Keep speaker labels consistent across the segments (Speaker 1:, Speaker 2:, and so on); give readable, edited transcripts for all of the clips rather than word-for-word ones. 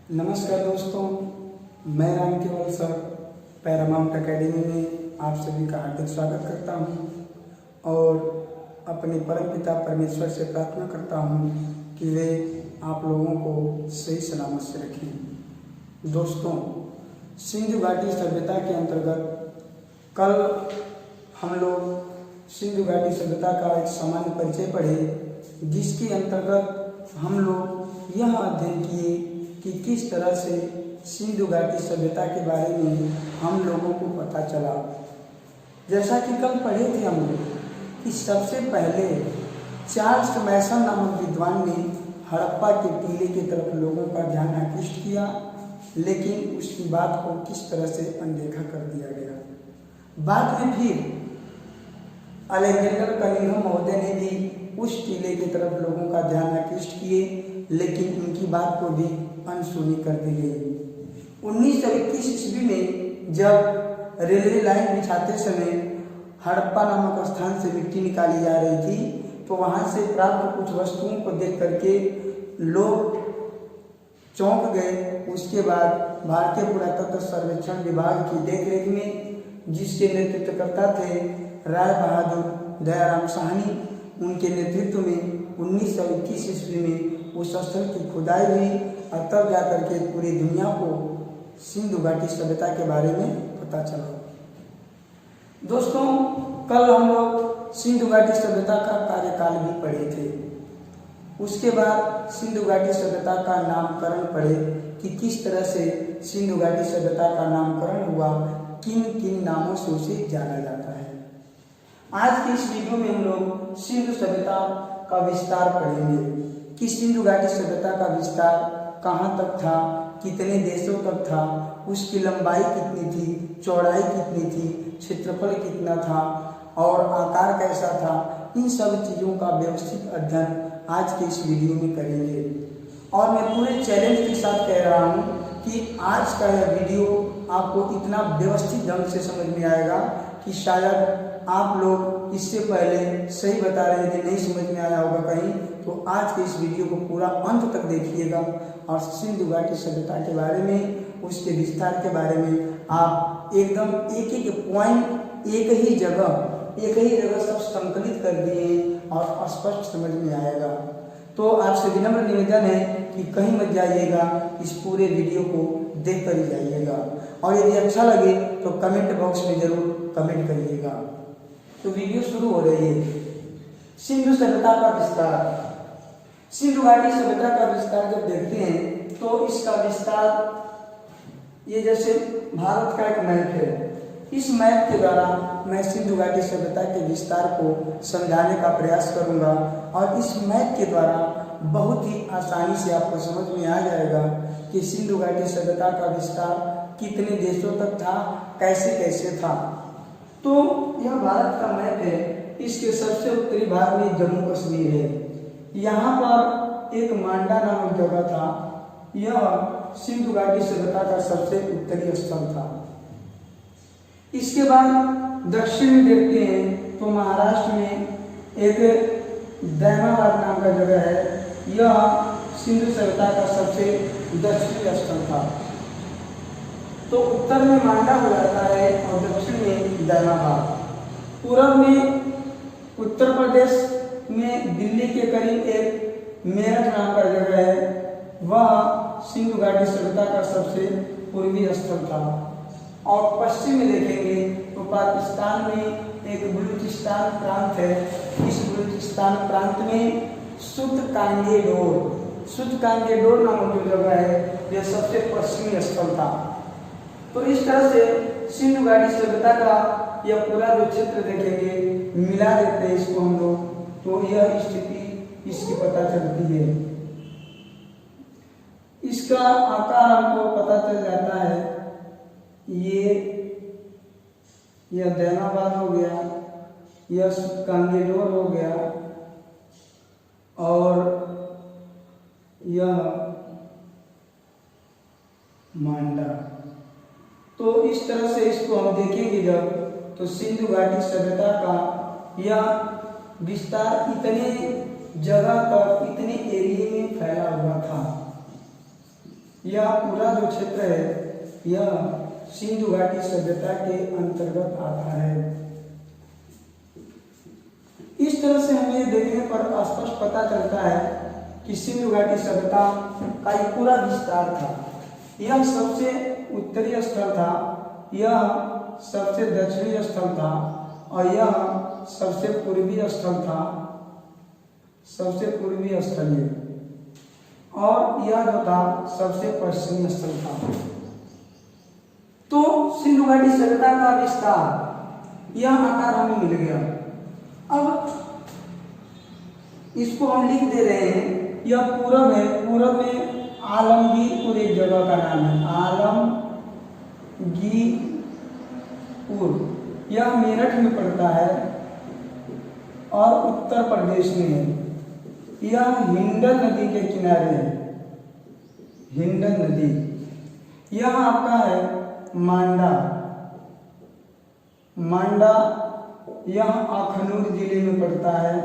Speaker 1: नमस्कार दोस्तों, मैं राम केवल सर पैरामाउंट एकेडमी में आप सभी का हार्दिक स्वागत करता हूं और अपने परमपिता परमेश्वर से प्रार्थना करता हूं कि वे आप लोगों को सही सलामत से रखें। दोस्तों, सिंधु घाटी सभ्यता के अंतर्गत कल हम लोग सिंधु घाटी सभ्यता का एक सामान्य परिचय पढ़े, जिसके अंतर्गत हम लोग यह अध्ययन किए कि किस तरह से सिंधु घाटी सभ्यता के बारे में हम लोगों को पता चला। जैसा कि कल पढ़े थे हम लोग कि सबसे पहले चार्ल्स मैसन नामक विद्वान ने हड़प्पा के टीले की तरफ लोगों का ध्यान आकृष्ट किया, लेकिन उसकी बात को किस तरह से अनदेखा कर दिया गया। बाद में फिर अलेक्जेंडर कनिंघम महोदय ने भी उस टीले की तरफ लोगों का ध्यान आकृष्ट किए, लेकिन उनकी बात को भी अनसुनी कर दी गई। 1921 ईस्वी में जब रेलवे लाइन बिछाते समय हड़प्पा नामक स्थान से मिट्टी निकाली जा रही थी, तो वहां से प्राप्त कुछ वस्तुओं को देख करके लोग चौंक गए। उसके बाद भारतीय पुरातत्व सर्वेक्षण विभाग की देखरेख में, जिसके नेतृत्वकर्ता थे राय बहादुर दयाराम साहनी, उनके नेतृत्व में 1921 ईस्वी में उस स्थल की खुदाई हुई और तब जाकर के पूरी दुनिया को सिंधु घाटी सभ्यता के बारे में पता चला। दोस्तों, कल हम लोग सिंधु घाटी सभ्यता का कार्यकाल भी पढ़े थे। उसके बाद सिंधु घाटी सभ्यता का नामकरण पढ़े कि किस तरह से सिंधु घाटी सभ्यता का नामकरण हुआ, किन किन नामों से उसे जाना जाता है। आज की इस वीडियो में हम लोग सिंधु सभ्यता का विस्तार पढ़ेंगे कि सिंधु घाटी सभ्यता का विस्तार कहाँ तक था, कितने देशों तक था, उसकी लंबाई कितनी थी, चौड़ाई कितनी थी, क्षेत्रफल कितना था और आकार कैसा था। इन सब चीज़ों का व्यवस्थित अध्ययन आज के इस वीडियो में करेंगे और मैं पूरे चैलेंज के साथ कह रहा हूँ कि आज का यह वीडियो आपको इतना व्यवस्थित ढंग से समझ में आएगा कि शायद आप लोग इससे पहले सही बता रहे थे, नहीं समझ में आया होगा कहीं, तो आज के इस वीडियो को पूरा अंत तक देखिएगा और सिंधु घाटी सभ्यता के बारे में, उसके विस्तार के बारे में आप एकदम एक एक पॉइंट एक ही जगह सब संकलित कर दिए और स्पष्ट समझ में आएगा। तो आपसे विनम्र निवेदन है कि कहीं मत जाइएगा, इस पूरे वीडियो को देख कर ही जाइएगा और यदि अच्छा लगे तो कमेंट बॉक्स में जरूर कमेंट करिएगा। तो वीडियो शुरू हो रही है। सिंधु सभ्यता का विस्तार। सिंधु घाटी सभ्यता का विस्तार जब देखते हैं तो इसका विस्तार, ये जैसे भारत का एक मैप है, इस मैप के द्वारा मैं सिंधु घाटी सभ्यता के विस्तार को समझाने का प्रयास करूंगा और इस मैप के द्वारा बहुत ही आसानी से आपको समझ में आ जाएगा कि सिंधु घाटी सभ्यता का विस्तार कितने देशों तक था, कैसे कैसे था। तो यह भारत का मैप है। इसके सबसे उत्तरी भाग में जम्मू कश्मीर है। यहाँ पर एक मांडा नामक जगह था। यह सिंधु घाटी सभ्यता का सबसे उत्तरी स्थल था। इसके बाद दक्षिण में देखते हैं तो महाराष्ट्र में एक दैमाबाद नाम का जगह है। यह सिंधु सभ्यता का सबसे दक्षिणी स्थल था। तो उत्तर में मांडा हो जाता है और दक्षिण में दैमाबाद। पूर्व में उत्तर प्रदेश में दिल्ली के करीब एक मेरठ नाम का जगह है, वह सिंधु घाटी सभ्यता का सबसे पूर्वी स्थल था। और पश्चिम में देखेंगे तो पाकिस्तान में एक बलूचिस्तान प्रांत है। इस बलूचिस्तान प्रांत में सुतकांगेडोर नामक जो जगह है, यह सबसे पश्चिमी स्थल था। तो इस तरह से सिंधु घाटी सभ्यता का यह पूरा जो क्षेत्र देखेंगे, मिला देते हैं इसको हम लोग, तो यह स्थिति इसकी पता चलती है। इसका आकार हमको पता चल जाता है। यह दैमाबाद हो गया, यह कांगेडोर हो गया और यह मांडा। तो इस तरह से इसको हम देखेंगे जब, तो सिंधु घाटी सभ्यता का यह विस्तार इतने जगह तक, इतने एरिया में फैला हुआ था। यह पूरा जो क्षेत्र है यह सिंधु घाटी सभ्यता के अंतर्गत आता है। इस तरह से हमें देखने पर स्पष्ट पता चलता है कि सिंधु घाटी सभ्यता का एक पूरा विस्तार था। यह सबसे उत्तरीय स्थल था, यह सबसे दक्षिणी स्थल था और यह सबसे पूर्वी स्थल था, सबसे पूर्वी स्थल ये, और यह जो था सबसे पश्चिमी स्थल था। तो सिंधु घाटी सभ्यता का विस्तार यह आकार हमें मिल गया। अब इसको हम लिख दे रहे हैं, यह पूरब है, पूरब में आलमगीरपुर एक जगह का नाम है, आलमगीरपुर, यह मेरठ में पड़ता है और उत्तर प्रदेश में है। यह हिंडन नदी के किनारे है, हिंडन नदी। यह आपका है मांडा, मांडा यह अखनूर जिले में पड़ता है,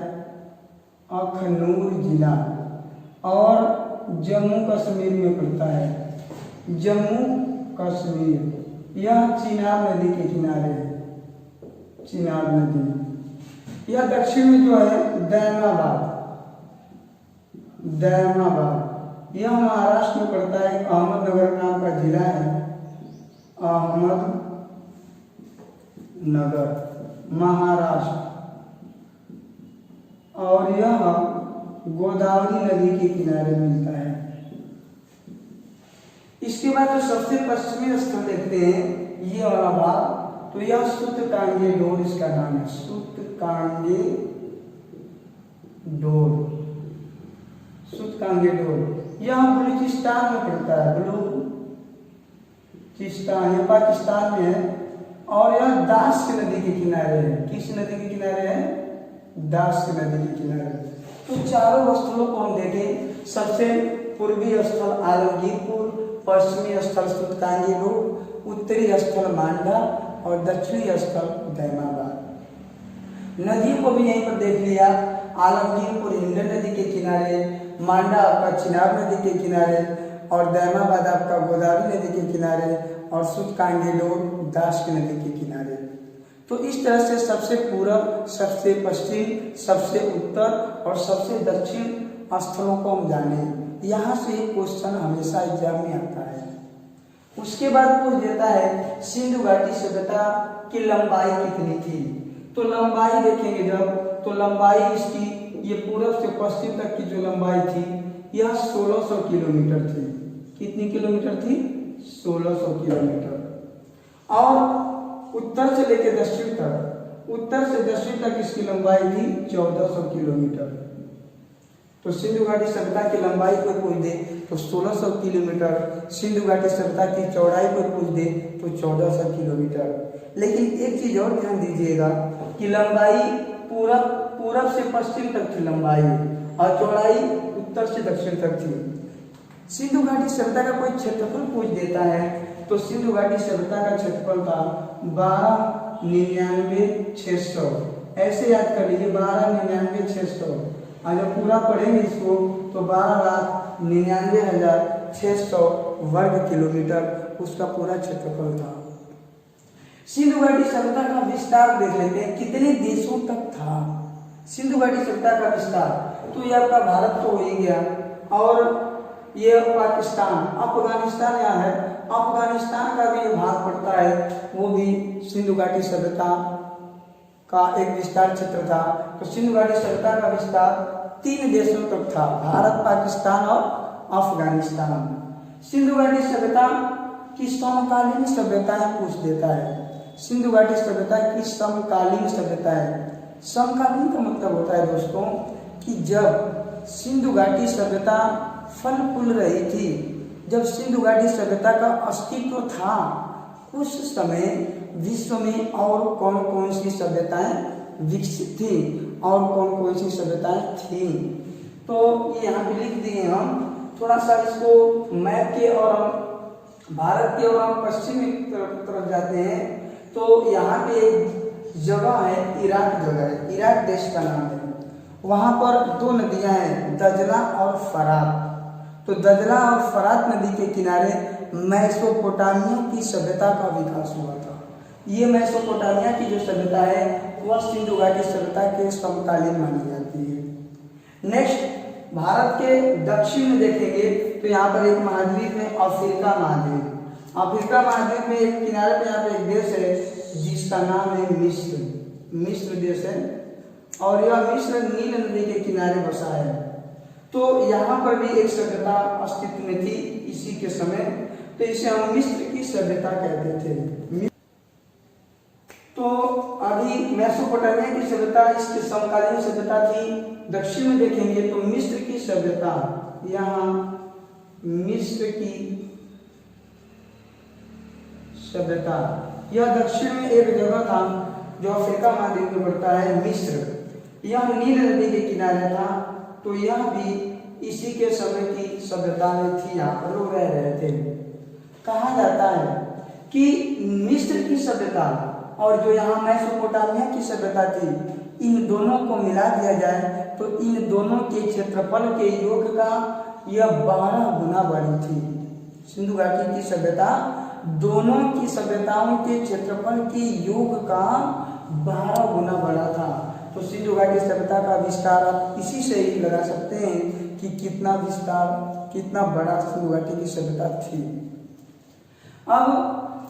Speaker 1: अखनूर जिला, और जम्मू कश्मीर में पड़ता है, जम्मू कश्मीर। यह चिनाब नदी के किनारे है, चिनाब नदी। यह दक्षिण में जो है दैमाबाद, दैमाबाद यह महाराष्ट्र में पड़ता है, अहमदनगर नाम का जिला है, अहमदनगर महाराष्ट्र, और यह गोदावरी नदी के किनारे मिलता है। इसके बाद जो सबसे पश्चिमी स्थल देखते हैं ये वाला भाग, तो यह सूतकांगे डोर इसका नाम है, सूतकांगे डोर, सूतकांगे डोर। यह बलूचिस्तान में पड़ता है, बलूचिस्तान यह पाकिस्तान में है, और यह दास की नदी के किनारे है। किस नदी के किनारे है? दास की नदी के किनारे। तो चारों स्थलों को हम देखें, सबसे पूर्वी स्थल आलमगीरपुर, पश्चिमी स्थल सूतकांगे डोर, उत्तरी स्थल मांडा और दक्षिणी स्थल दैमाबाद। नदियों को भी यहीं पर देख लिया, आलमगीरपुर हिंडन नदी के किनारे, मांडा आपका चिनाब नदी के किनारे, और दैमाबाद आपका गोदावरी नदी के किनारे, और सूतकांगे डोर दास की नदी के किनारे। तो इस तरह से सबसे पूर्व, सबसे पश्चिम, सबसे उत्तर और सबसे दक्षिण स्थलों को हम जाने। यहाँ से एक क्वेश्चन हमेशा एग्जाम में आता है। उसके बाद पूछ देता है सिंधु घाटी सभ्यता की लंबाई कितनी थी। तो लंबाई देखेंगे जब, तो लंबाई इसकी ये पूर्व से पश्चिम तक की जो लंबाई थी यह 1600 किलोमीटर थी। कितनी किलोमीटर थी? 1600 किलोमीटर। और उत्तर से लेकर दक्षिण तक, उत्तर से दक्षिण तक इसकी लंबाई थी 1400 किलोमीटर। तो सिंधु घाटी सभ्यता की लंबाई को पूछ दे तो 1600 किलोमीटर, सिंधु घाटी सभ्यता की चौड़ाई को पूछ दे तो 1400 किलोमीटर। लेकिन एक चीज और ध्यान दीजिएगा कि लंबाई पूरब से पश्चिम तक थी लंबाई, और चौड़ाई उत्तर से दक्षिण तक थी। सिंधु घाटी सभ्यता का कोई क्षेत्रफल पूछ देता है तो सिंधु घाटी सभ्यता का क्षेत्रफल था 12,99,600। ऐसे याद कर लीजिए 12,99,600। अगर पूरा पढ़ेंगे इसको तो 12,99,600 वर्ग किलोमीटर उसका पूरा क्षेत्रफल था। सिंधु घाटी सभ्यता का विस्तार देख लेते हैं, कितने देशों तक था सिंधु घाटी सभ्यता का विस्तार। तो ये आपका भारत तो हो ही गया, और ये पाकिस्तान, अफगानिस्तान यहाँ है, अफगानिस्तान का भी भाग पड़ता है, वो भी सिंधु घाटी सभ्यता का एक विस्तार क्षेत्र था। तो सिंधु घाटी सभ्यता का विस्तार 3 देशों तक था, भारत, पाकिस्तान और अफगानिस्तान। सिंधु घाटी सभ्यता की समकालीन सभ्यताएं पूछ देता है। सिंधु घाटी सभ्यता की समकालीन सभ्यताएं, समकालीन का मतलब होता है दोस्तों कि जब सिंधु घाटी सभ्यता फल फूल रही थी, जब सिंधु घाटी सभ्यता का अस्तित्व था, उस समय विश्व में और कौन कौन सी सभ्यताएं विकसित थी और कौन कौन सी सभ्यताएं थी। तो ये यहाँ पे लिख दिए हम। थोड़ा सा इसको मैप के और हम भारत के और हम पश्चिमी तरफ जाते हैं, तो यहाँ पे एक जगह है, इराक जगह है, इराक देश का नाम है। वहाँ पर 2 नदियाँ हैं, दजला और फरात। तो दजला और फरात नदी के किनारे मेसोपोटामिया की सभ्यता का विकास हुआ था। ये मेसोपोटामिया की जो सभ्यता है वह सिंधु घाटी सभ्यता के समकालीन मानी जाती है। नेक्स्ट भारत के दक्षिण में देखेंगे तो यहाँ पर एक महाद्वीप है अफ्रीका महाद्वीप। अफ्रीका महाद्वीप में एक किनारे पे यहाँ पे एक देश है जिसका नाम है मिस्र देश है, और यह मिस्र नील नदी के किनारे बसा है। तो यहाँ पर भी एक सभ्यता अस्तित्व में थी इसी के समय, तो इसे हम मिस्र की सभ्यता कहते थे। तो अभी मेसोपोटामिया की सभ्यता इसके समकालीन सभ्यता थी। दक्षिण में देखेंगे तो मिस्र की सभ्यता, यहाँ मिस्र की सभ्यता, यह दक्षिण में एक जगह था जो अफ्रीका महाद्वीप में पड़ता है मिस्र। यह नील नदी के किनारे था, तो यह भी इसी के समय की सभ्यता में थी, यहाँ पर लोग रह रहे थे। कहा जाता है कि मिस्र की सभ्यता और जो यहाँ मेसोपोटामिया की सभ्यता थी, इन दोनों को मिला दिया जाए तो इन दोनों के क्षेत्रफल के योग का यह 12 गुना बड़ी थी। सिंधु घाटी की सभ्यता दोनों की सभ्यताओं के क्षेत्रफल के योग का 12 गुना बड़ा था। तो सिंधु घाटी सभ्यता का विस्तार आप इसी से ही लगा सकते हैं कि कितना विस्तार, कितना बड़ा सिंधु घाटी की सभ्यता थी। अब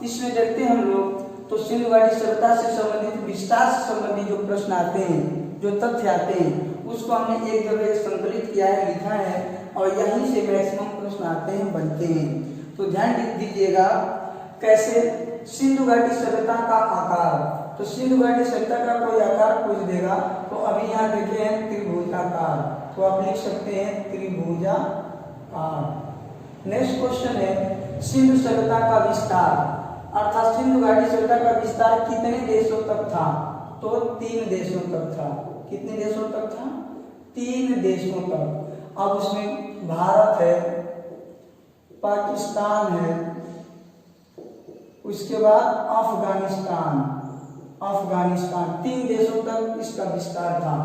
Speaker 1: इसमें देखते हैं हम लोग, तो सिंधु घाटी सभ्यता से संबंधित विस्तार से संबंधित जो प्रश्न आते हैं, जो तथ्य आते हैं, उसको हमने एक जगह संकलित किया है, लिखा है, और यहीं से मैक्सिमम प्रश्न आते हैं, बनते हैं। तो ध्यान दीजिएगा कैसे सिंधु घाटी सभ्यता का आकार। तो सिंधु घाटी सभ्यता का कोई आकार पूछ देगा तो अभी यहाँ देखे हैं त्रिभुजाकार, तो आप लिख सकते हैं त्रिभुजाकार। नेक्स्ट क्वेश्चन है सिंधु सभ्यता का विस्तार, अर्थात सिंधु घाटी सभ्यता का विस्तार कितने देशों तक था? तो 3 देशों तक था। कितने देशों तक था? 3 देशों तक। अब उसमें भारत है, पाकिस्तान है, उसके बाद अफगानिस्तान 3 देशों तक इसका विस्तार था।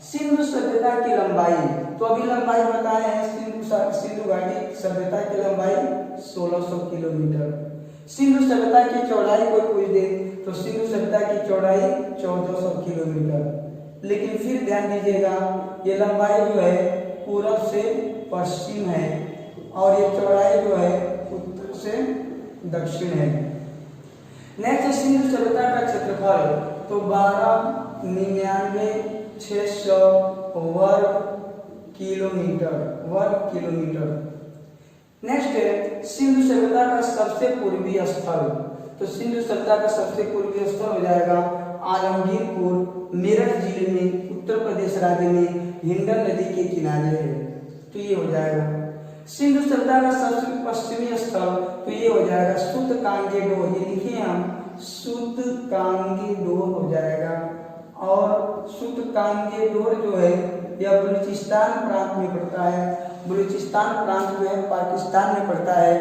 Speaker 1: सिंधु सभ्यता की लंबाई, तो अभी लंबाई बताए हैं, सिंधु घाटी सभ्यता की लंबाई 1600 किलोमीटर। सिंधु सभ्यता की चौड़ाई को पूछ दे तो सिंधु सभ्यता की चौड़ाई 1400 किलोमीटर। लेकिन फिर ध्यान दीजिएगा ये लंबाई जो है पूरब से पश्चिम है और ये चौड़ाई जो है उत्तर से दक्षिण है। नेक्स्ट सिंधु सभ्यता का क्षेत्रफल, तो 12,99,600 वर्ग किलोमीटर। नेक्स्ट है सिंधु सभ्यता का सबसे पूर्वी स्थल, तो सिंधु सभ्यता का सबसे पूर्वी स्थल हो जाएगा आलमगीरपुर, मेरठ जिले में, उत्तर प्रदेश राज्य में, हिंडन नदी के किनारे है, तो ये हो जाएगा। सिंधु सभ्यता का सबसे पश्चिमी स्थल, तो ये हो जाएगा सूतकांगेडोर, ये लिखिए हम सूतकांगेडोर हो जाएगा। और सूतकांगेडोर जो है यह बलूचिस्तान प्रांत में पड़ता है। बलूचिस्तान प्रांत जो है पाकिस्तान में पड़ता है,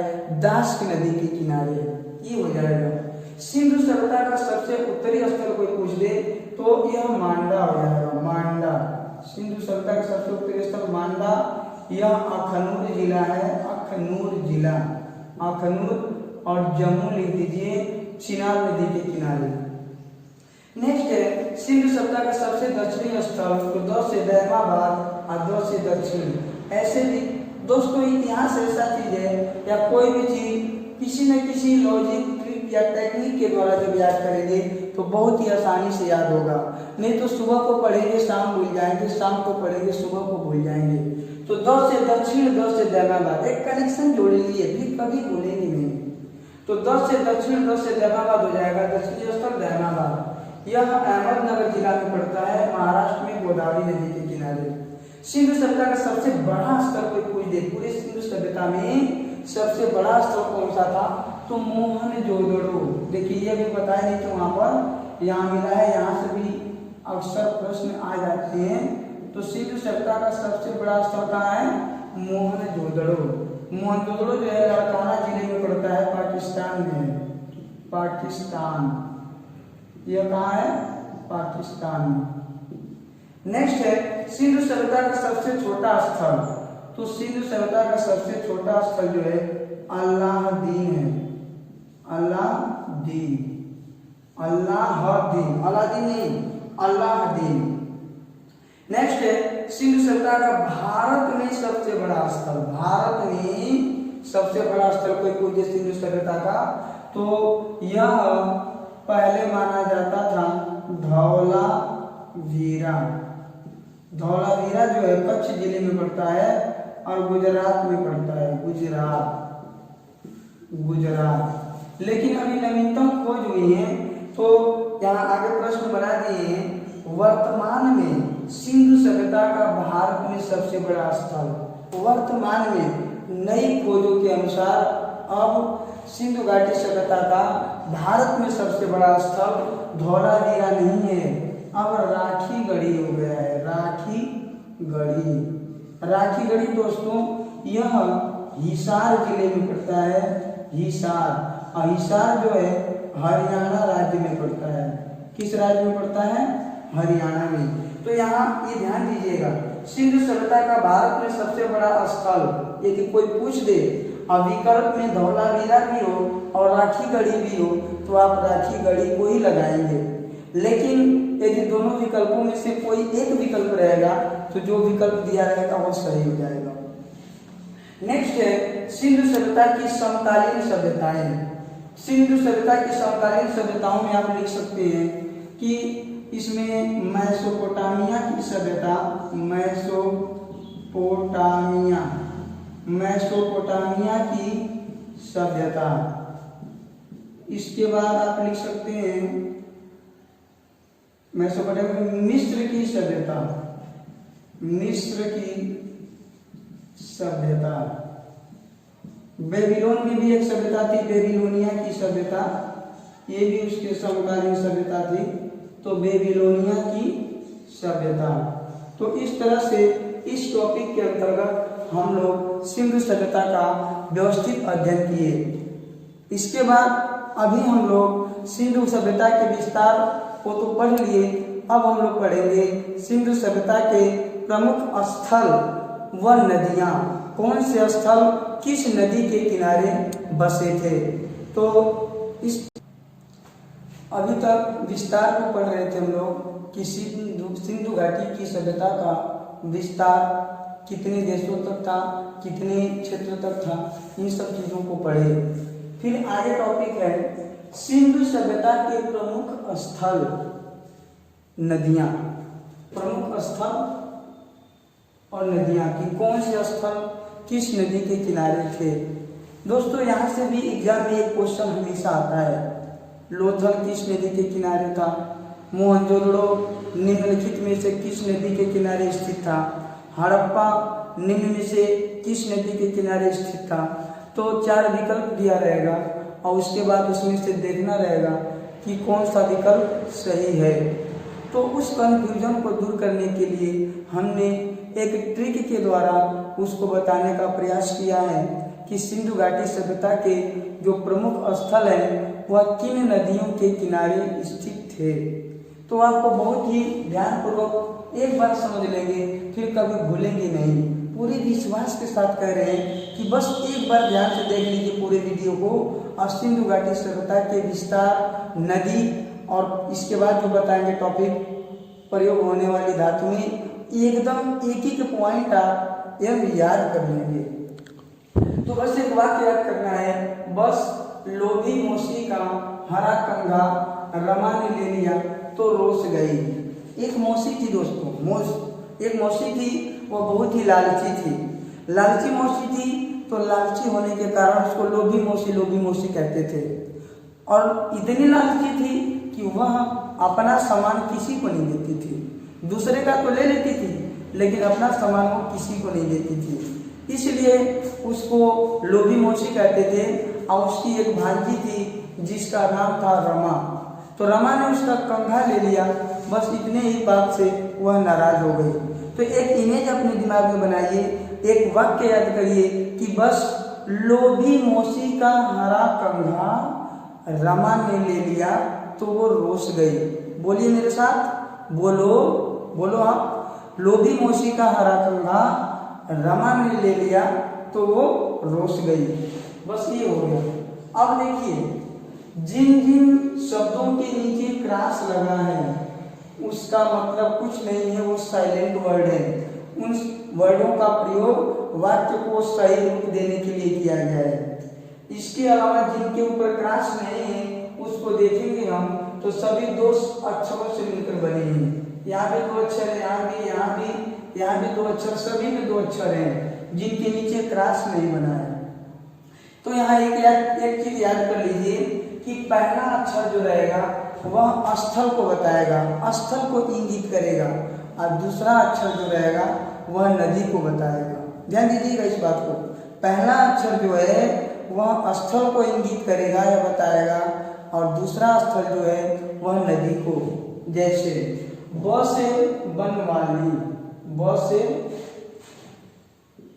Speaker 1: दास की नदी के किनारे, ये हो जाएगा। सिंधु सभ्यता का सबसे उत्तरी स्थल कोई पूछ दे तो यह मांडा हो जाएगा, मांडा। सिंधु सभ्यता का सबसे उत्तरी स्थल मांडा, यह अखनूर जिला है, अखनूर जिला, अखनूर, और जम्मू लिख दीजिए, चिनाब नदी के किनारे। नेक्स्ट है सिंधु सभ्यता का सबसे दक्षिणी स्थल, तो 10 से दैमाबाद और 10 से दक्षिण। ऐसे भी दोस्तों इतिहास ऐसा चीज है या कोई भी चीज किसी न किसी लॉजिक ट्रिक या टेक्निक के द्वारा जब याद करेंगे तो बहुत ही आसानी से याद होगा। नहीं तो सुबह को पढ़ेंगे शाम भूल जाएंगे, शाम को पढ़ेंगे सुबह को भूल जाएंगे। तो 10 से दक्षिण, 10 से दैमाबाद, एक कनेक्शन जोड़ लीजिए, फिर कभी भूलेंगे नहीं। तो 10 से दक्षिण, 10 से दैमाबाद हो जाएगा, दक्षिणी स्थल दैमाबाद। यह अहमदनगर जिला में पड़ता है, महाराष्ट्र में, गोदावरी नदी के किनारे। सिंधु सभ्यता का सबसे बड़ा स्थल कोई पूछ दे, पूरे सिंधु सभ्यता में सबसे बड़ा स्थल कौन सा था, तो मोहनजोदड़ो। देखिए ये भी बताया नहीं तो वहां पर यहाँ मिला है, यहाँ से भी अक्सर प्रश्न आ जाते हैं। तो सिंधु सभ्यता का सबसे बड़ा स्थल कहाँ है, मोहनजोदड़ो। मोहनजोदड़ो जो है लाड़काना जिले में पड़ता है, पाकिस्तान में, पाकिस्तान, यह कहाँ है, पाकिस्तान में। नेक्स्ट है सिंधु सभ्यता का सबसे छोटा स्थल, तो सिंधु सभ्यता का सबसे छोटा स्थल जो है अलाहादीन है। अलाहादीन नहीं, अलाहादीन। नेक्स्ट है सिंधु सभ्यता का भारत में सबसे बड़ा स्थल। भारत में सबसे बड़ा स्थल कोई पूछे सिंधु सभ्यता का, तो यह पहले माना जाता था धौलावीरा। धौलावीरा जो है कच्छ जिले में पड़ता है और गुजरात में पड़ता है। गुजरात। लेकिन अभी नवीनतम खोज हुई है, तो यहाँ आगे प्रश्न बना दिए हैं, वर्तमान में सिंधु सभ्यता का भारत में सबसे बड़ा स्थल। वर्तमान में नई खोजों के अनुसार अब सिंधु घाटी सभ्यता का भारत में सबसे बड़ा स्थल धौलावीरा नहीं है, अब राखीगढ़ी हो गया है। राखीगढ़ी दोस्तों यह हिसार जिले में पड़ता है। हिसार जो है हरियाणा राज्य में पड़ता है। किस राज्य में पड़ता है? हरियाणा में। तो यहाँ ये ध्यान दीजिएगा, सिंधु सभ्यता का भारत में सबसे बड़ा स्थल, यदि कोई पूछ दे और विकल्प में धौलावीरा भी हो और राखीगढ़ी भी हो, तो आप राखीगढ़ी को ही लगाएंगे। लेकिन यदि दोनों विकल्पों में से कोई एक विकल्प रहेगा, तो जो विकल्प दिया रहेगा वो सही हो जाएगा। नेक्स्ट है सिंधु सभ्यता की समकालीन सभ्यताएं। सिंधु सभ्यता की समकालीन सभ्यताओं में आप लिख सकते हैं कि इसमें मेसोपोटामिया की सभ्यता, मेसोपोटामिया की सभ्यता। इसके बाद आप लिख सकते हैं मेसोपोटामिया, मिस्र की सभ्यता, मिस्र की सभ्यता। बेबीलोन की भी एक सभ्यता थी, बेबीलोनिया की सभ्यता, ये भी उसके समकालीन सभ्यता थी, तो बेबीलोनिया की सभ्यता। तो इस तरह से इस टॉपिक के अंतर्गत हम लोग सिंधु सभ्यता का व्यवस्थित अध्ययन किए। इसके बाद अभी हम लोग सिंधु सभ्यता के विस्तार को तो पढ़ लिए, अब हम लोग पढ़ेंगे सिंधु सभ्यता के प्रमुख स्थल व नदियां। कौन से स्थल किस नदी के किनारे बसे थे। तो इस अभी तक विस्तार को पढ़ रहे थे हम लोग कि सिंधु घाटी की सभ्यता का विस्तार कितने देशों तक था, कितने क्षेत्र तक था, इन सब चीजों को पढ़े। फिर आगे टॉपिक है सिंधु सभ्यता के प्रमुख स्थल नदियां। प्रमुख स्थल और नदियां की कौन से स्थल किस नदी के किनारे थे। दोस्तों यहाँ से भी एग्जाम में एक क्वेश्चन हमेशा आता है, लोथल किस नदी के किनारे था, मोहनजोदड़ो निम्नलिखित में से किस नदी के किनारे स्थित था, हड़प्पा निम्न में से किस नदी के किनारे स्थित था। तो 4 विकल्प दिया रहेगा और उसके बाद उसमें से देखना रहेगा कि कौन सा विकल्प सही है। तो उस कंफ्यूजन को दूर करने के लिए हमने एक ट्रिक के द्वारा उसको बताने का प्रयास किया है कि सिंधु घाटी सभ्यता के जो प्रमुख स्थल हैं वह किन नदियों के किनारे स्थित थे। तो आपको बहुत ही ध्यानपूर्वक एक बार समझ लेंगे, फिर कभी भूलेंगे नहीं। पूरे विश्वास के साथ कह रहे हैं कि बस एक बार ध्यान से देख लीजिए पूरे वीडियो को, और सिंधु घाटी सभ्यता के विस्तार, नदी और इसके बाद जो बताएंगे टॉपिक प्रयोग होने वाली धातु में एकदम एक पॉइंट आप याद कर लेंगे। तो बस एक वाक्य याद करना है, बस लोभी मोशी का हरा कंघा रमा ने ले लिया तो रोस गई। एक मौसी थी दोस्तों, एक मौसी थी, वो बहुत ही लालची थी। लालची मौसी थी, तो लालची होने के कारण उसको लोभी मौसी कहते थे। और इतनी लालची थी कि वह अपना सामान किसी को नहीं देती थी। दूसरे का तो ले लेती थी, लेकिन अपना सामान वो किसी को नहीं देती थी, इसलिए उसको लोभी मौसी कहते थे। और उसकी एक भांजी थी जिसका नाम था रमा। तो रमा ने उसका कंघा ले लिया, बस इतने ही बात से वह नाराज हो गई। तो एक इमेज अपने दिमाग में बनाइए, एक वाक्य याद करिए कि बस लोभी मौसी का हरा कंघा रमा ने ले लिया तो वो रोस गई। बोलिए मेरे साथ, बोलो आप। लोभी मौसी का हरा कंघा रमा ने ले लिया तो वो रोस गई। बस ये हो गया। अब देखिए जिन जिन शब्दों के नीचे क्रॉस लगा है उसका मतलब कुछ नहीं है, वो साइलेंट वर्ड है। उन वर्डों का प्रयोग वाक्य को सही रूप देने के लिए किया गया है। इसके अलावा जिनके ऊपर क्रॉस नहीं है उसको देखेंगे हम तो सभी दो अक्षरों से मिलकर बने हैं। यहाँ भी दो अक्षर है, यहाँ भी दो अक्षर, सभी में दो अक्षर हैं जिनके नीचे क्रॉस नहीं बना है। तो यहाँ एक चीज याद कर लीजिए कि पहला अक्षर जो रहेगा वह स्थल को बताएगा, स्थल को इंगित करेगा, और दूसरा अक्षर जो रहेगा वह नदी को बताएगा। ध्यान दीजिएगा इस बात को। पहला अक्षर जो है वह स्थल को इंगित करेगा या बताएगा, और दूसरा स्थल जो है वह नदी को। जैसे ब से बनवाली, ब से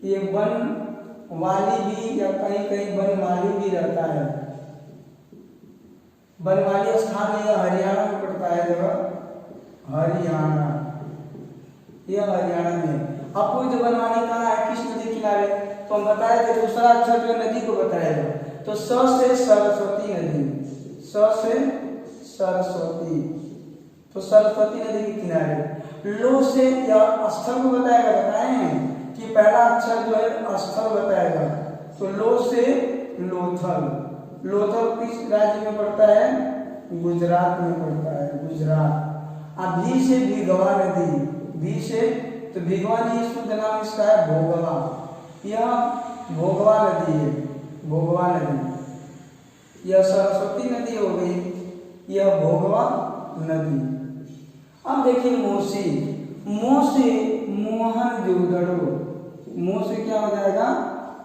Speaker 1: ये बनवाली भी या कहीं कहीं बनवाली भी रहता है। बनवाली स्थान यह हरियाणा में पड़ता है, जगह हरियाणा, यह हरियाणा में। आपको जो बनवाली कहाँ है, किस नदी किनारे, तो हम बताए थे दूसरा अक्षर जो नदी को बताएगा। तो स से सरस्वती नदी, स से सरस्वती, तो सरस्वती नदी के किनारे। लो से या स्थल को बताएगा, बताए हैं कि पहला अक्षर जो है स्थल बताएगा। तो लो से लोथल, लोथल किस राज्य में पड़ता है, गुजरात में पड़ता है, गुजरात। अब भी से भिगवा नदी, भी से तो भिगवा नदी शुद्ध नाम इसका है भोगवा, यह भोगवा नदी है, भोगवा नदी। यह सरस्वती नदी हो गई, यह भोगवा नदी। अब देखिए मोसी, मोह से मोहन जोदड़ो, मोह से क्या हो जाएगा,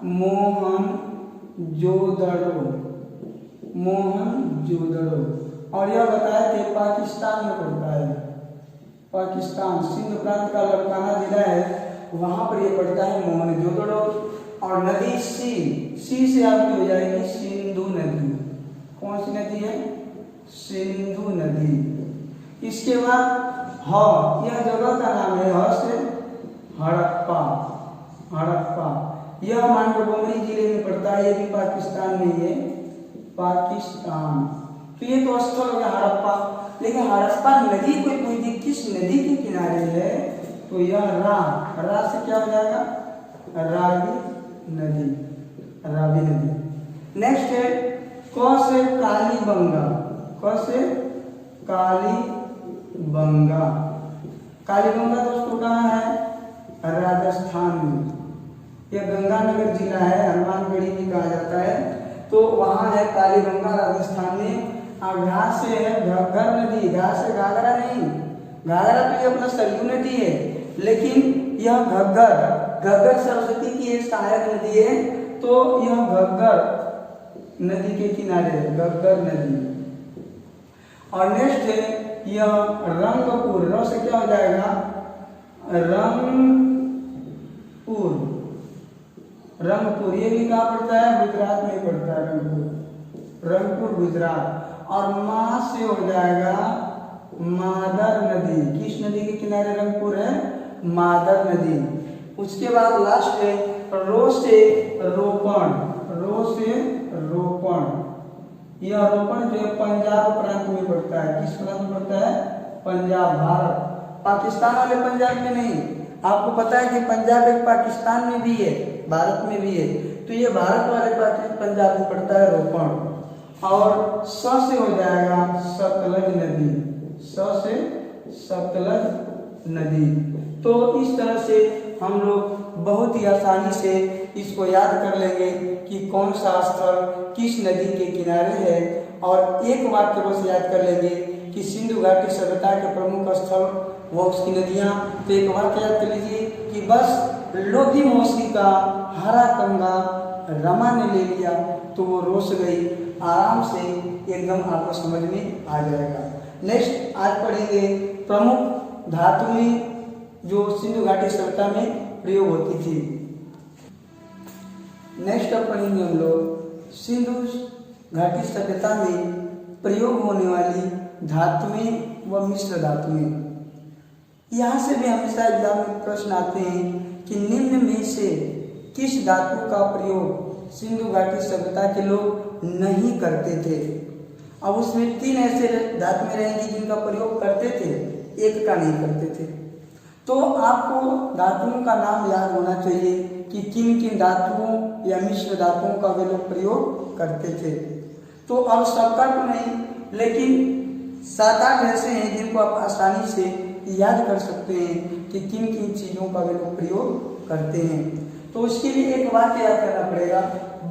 Speaker 1: मोहन जोदड़ो, मोहन जोदड़ो। और यह बताया कि पाकिस्तान में पड़ता है, पाकिस्तान सिंध प्रांत का लड़काना जिला है, वहां पर यह पड़ता है मोहन जोदड़ो। और नदी सी, सी से आपकी हो जाएगी सिंधु नदी। कौन सी नदी है, सिंधु नदी। इसके बाद ह, यह जगह का नाम है, ह से हड़प्पा, हड़प्पा, यह मांडोबमरी जिले में पड़ता है, ये भी पाकिस्तान में है, पाकिस्तान। तो ये तो स्थल हो गया हड़प्पा। लेकिन हड़प्पा नदी कोई पूछती किस नदी के किनारे है, तो यह रा से क्या हो जाएगा, रावी नदी, रावी नदी। नेक्स्ट है क से कालीबंगा, क से कालीबंगा। कालीबंगा दोस्तों कहाँ है, राजस्थान में। यह गंगानगर जिला है, हनुमानगढ़ी भी कहा जाता है, तो वहाँ है कालीबंगा राजस्थान में। और घास से है घग्गर नदी, घास से घाघरा नहीं, घाघरा तो ये अपना सरयू नदी है, लेकिन यह घग्गर, घग्गर सरस्वती की एक सहायक नदी है, तो यह घग्गर नदी के किनारे है, घग्गर नदी। और नेक्स्ट है यह रंगपुर, र से क्या हो जाएगा, रंगपुर, रंगपुर, ये भी कहाँ पड़ता है, गुजरात में पड़ता है रंगपुर, रंगपुर गुजरात। और मा से हो जाएगा मादर नदी, किस नदी के किनारे रंगपुर है, मादर नदी। उसके बाद लास्ट है रो से रोपण, रो से रोपण, यह रोपण जो है पंजाब प्रांत में पड़ता है, किस प्रांत में पड़ता है, पंजाब, भारत। पाकिस्तान वाले पंजाब में नहीं, आपको पता है कि पंजाब एक पाकिस्तान में भी है, भारत में भी है, तो ये भारत वाले पंजाब में पड़ता है रोपण। और स से हो जाएगा सतलज नदी, स से सतलज नदी। तो इस तरह से हम लोग बहुत ही आसानी से इसको याद कर लेंगे कि कौन सा स्थल किस नदी के किनारे है। और एक वाक्य बस याद कर लेंगे कि सिंधु घाटी सभ्यता के प्रमुख स्थल वो उसकी नदियाँ। तो एक वाक्य याद कर लीजिए कि बस लोभी मौसी का हरा कंगा रमा ने ले लिया तो वो रोस गई, आराम से एकदम आपको समझ में आ जाएगा। नेक्स्ट आज पढ़ेंगे प्रमुख धातुएं जो सिंधु घाटी सभ्यता में प्रयोग होती थी। नेक्स्ट अब पढ़ेंगे हम लोग सिंधु घाटी सभ्यता में प्रयोग होने वाली धातुएं व मिश्र धातुएं। यहाँ से भी हमेशा एग्जाम में प्रश्न आते हैं कि निम्न में से किस धातु का प्रयोग सिंधु घाटी सभ्यता के लोग नहीं करते थे। अब उसमें 3 ऐसे धातुएं रहेंगी जिनका प्रयोग करते थे, एक का नहीं करते थे। तो आपको धातुओं का नाम याद होना चाहिए कि किन किन धातुओं या मिश्र धातुओं का वे लोग प्रयोग करते थे। तो अब सबका तो नहीं, लेकिन 7-8 ऐसे हैं जिनको आप आसानी से याद कर सकते हैं कि किन किन चीज़ों का वे लोग प्रयोग करते हैं। तो उसके लिए एक वाक्य याद करना पड़ेगा,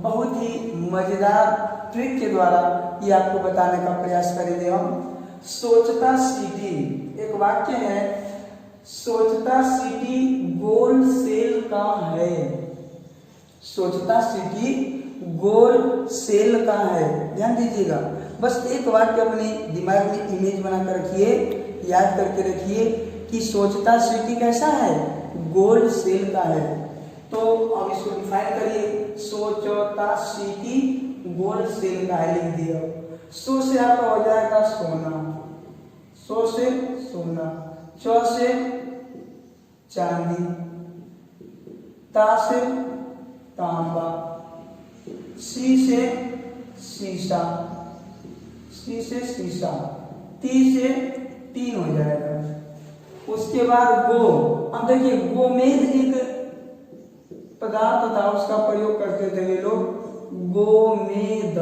Speaker 1: बहुत ही मजेदार ट्रिक के द्वारा ये आपको बताने का प्रयास करेंगे हम। सोचता सीटी, एक वाक्य है, सोचता सीटी गोल सेल का है। सोचता सीटी गोल सेल का है, ध्यान दीजिएगा। बस एक वाक्य अपने दिमाग में इमेज बनाकर रखिए, याद करके रखिए कि सोचता सीटी कैसा है, गोल सेल का है। तो अब इसको डिफाइन करिए, सोचता सीटी गोल सेल का है, लिख दिया। सो से आपका हो जाएगा सोना, सो से सोना, च से चांदी, ता से तांबा, सी से शीशा, सी से शीशा, ती से तीन हो जाएगा। उसके बाद गो, अब देखिए गोमेद एक पदार्थ था, उसका प्रयोग करते थे वे लोग, गोमेद।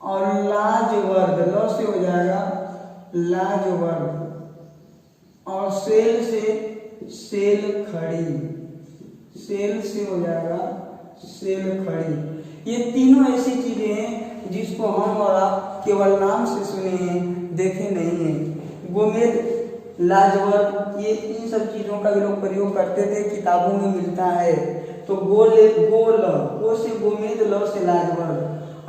Speaker 1: और लाजवर्द, ल से हो जाएगा लाजवर्द। और सेल से सेल खड़ी, सेल से हो जाएगा सेल खड़ी। ये तीनों ऐसी चीजें हैं जिसको हम और आप केवल नाम से सुने हैं, देखे नहीं हैं। गोमेद, लाजवर्द, ये इन सब चीजों का भी लोग प्रयोग करते थे, किताबों में मिलता है। तो गोल, गो से गोमेद, ल से लाजवर्द।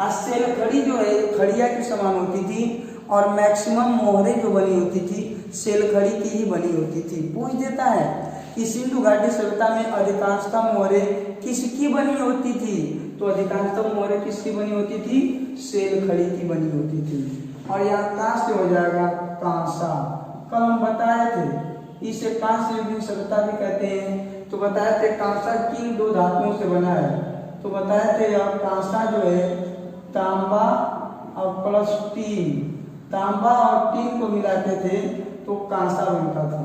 Speaker 1: और सेल खड़ी जो है खड़िया के समान होती थी, और मैक्सिमम मोहरे जो बनी होती थी सेल खड़ी की ही बनी होती थी। पूछ देता है कि सिंधु घाटी सभ्यता में अधिकांशतः मोहरे किसकी बनी होती थी, तो अधिकांशतः मोहरे किसकी बनी होती थी, सेल खड़ी की बनी होती थी। और यहाँ कांस से हो जाएगा कांसा। कल हम बताए थे इसे कांस्य युगीन सभ्यता भी कहते हैं। तो बताए थे कांसा किन 2 धातुओं से बना है, तो बताए थे यह कांसा जो है तांबा और प्लस टीन, तांबा और टीन को मिलाते थे तो कांसा बनता था,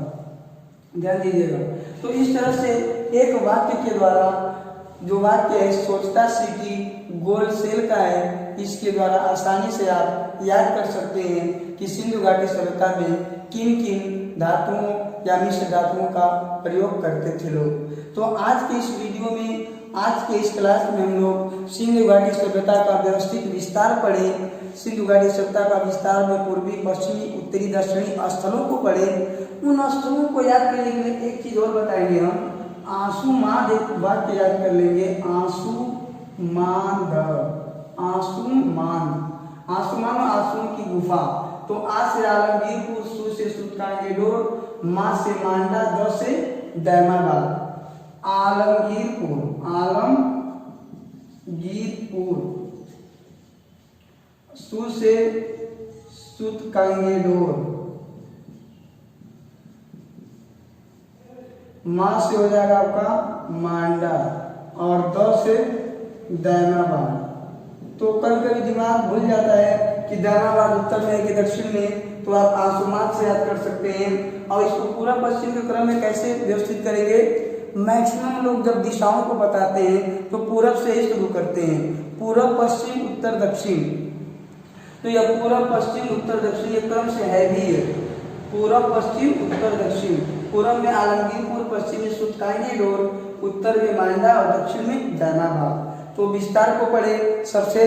Speaker 1: ध्यान दीजिएगा। तो इस तरह से एक वाक्य के द्वारा, जो वाक्य है सोचता सीटी गोल सेल का है, इसके द्वारा आसानी से आप याद कर सकते हैं कि सिंधु घाटी सभ्यता में किन किन धातुओं या मिश्र धातुओं का प्रयोग करते थे लोग। तो आज के इस वीडियो में, आज के इस क्लास में हम लोग सिंधु घाटी सभ्यता का व्यवस्थित विस्तार पढ़े। सिंधु घाटी सभ्यता का विस्तार में पूर्वी, पश्चिमी, उत्तरी, दक्षिणी स्थलों को पढ़े। उन स्थलों को याद करने के लिए एक चीज और बताएंगे हम, आंसुमाद, एक वाक्य याद कर लेंगे, आंसुमाद, आंसुमान, आंसुमान आंसुओं की गुफा। तो आ से आलमगीरपुर, सु से सुल्तानगेडोर, मा से मांडा, द से दैमाबाद। आलमगीरपुर, आलमगीरपुर, सु से सुल्तानगेडोर, मा से हो जाएगा आपका मांडा, और द से दैमाबाद। तो कभी कभी दिमाग भूल जाता है कि दैमाबाद उत्तर में है कि दक्षिण में, तो आप आंसुमाद से याद कर सकते हैं। और इसको पूरा पश्चिम के क्रम में कैसे व्यवस्थित करेंगे, मैक्सिमम लोग जब दिशाओं को बताते हैं तो पूरब से ही शुरू करते हैं, पूरब, पश्चिम, उत्तर, दक्षिण। तो यह पूरब, पश्चिम, उत्तर, दक्षिण ये क्रम से है भी है, पूरब, पश्चिम, उत्तर, दक्षिण। पूरब में आलमगीरपुर, पश्चिम में सुल्तानगेडोर, उत्तर में मांडा और दक्षिण में दैमाबाद। तो विस्तार को पढ़े, सबसे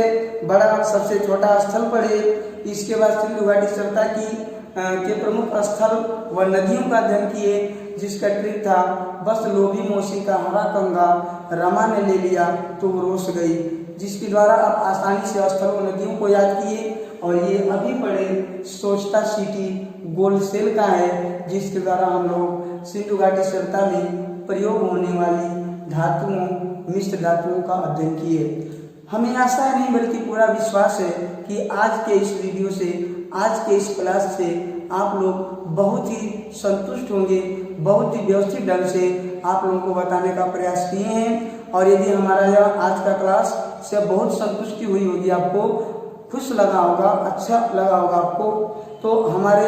Speaker 1: बड़ा सबसे छोटा स्थल पढ़े। इसके बाद सिंधु घाटी सभ्यता की के प्रमुख स्थल व नदियों का अध्ययन किए, जिसका ट्रिक था बस लोभी मौसी का हरा कंगा रमा ने ले लिया तो वो रोस गई, जिसके द्वारा आप आसानी से स्थल व नदियों को याद किए। और ये अभी पढ़े सोचता सीटी गोल सेल का है, जिसके द्वारा हम लोग सिंधु घाटी सभ्यता में प्रयोग होने वाली धातुओं, मिश्र धातुओं का अध्ययन किए। हमें आशा नहीं बल्कि पूरा विश्वास है कि आज के इस वीडियो से, आज के इस क्लास से आप लोग बहुत ही संतुष्ट होंगे। बहुत ही व्यवस्थित ढंग से आप लोगों को बताने का प्रयास किए हैं। और यदि हमारा यह आज का क्लास से बहुत संतुष्टि हुई होगी, आपको खुश लगा होगा, अच्छा लगा होगा आपको, तो हमारे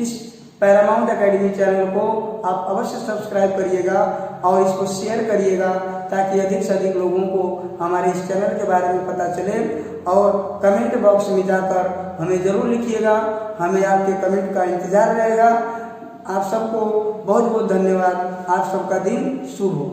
Speaker 1: इस पैरामाउंट एकेडमी चैनल को आप अवश्य सब्सक्राइब करिएगा और इसको शेयर करिएगा, ताकि अधिक से अधिक लोगों को हमारे इस चैनल के बारे में पता चले। और कमेंट बॉक्स में जाकर हमें ज़रूर लिखिएगा, हमें आपके कमेंट का इंतज़ार रहेगा। आप सबको बहुत बहुत धन्यवाद। आप सबका दिन शुभ हो।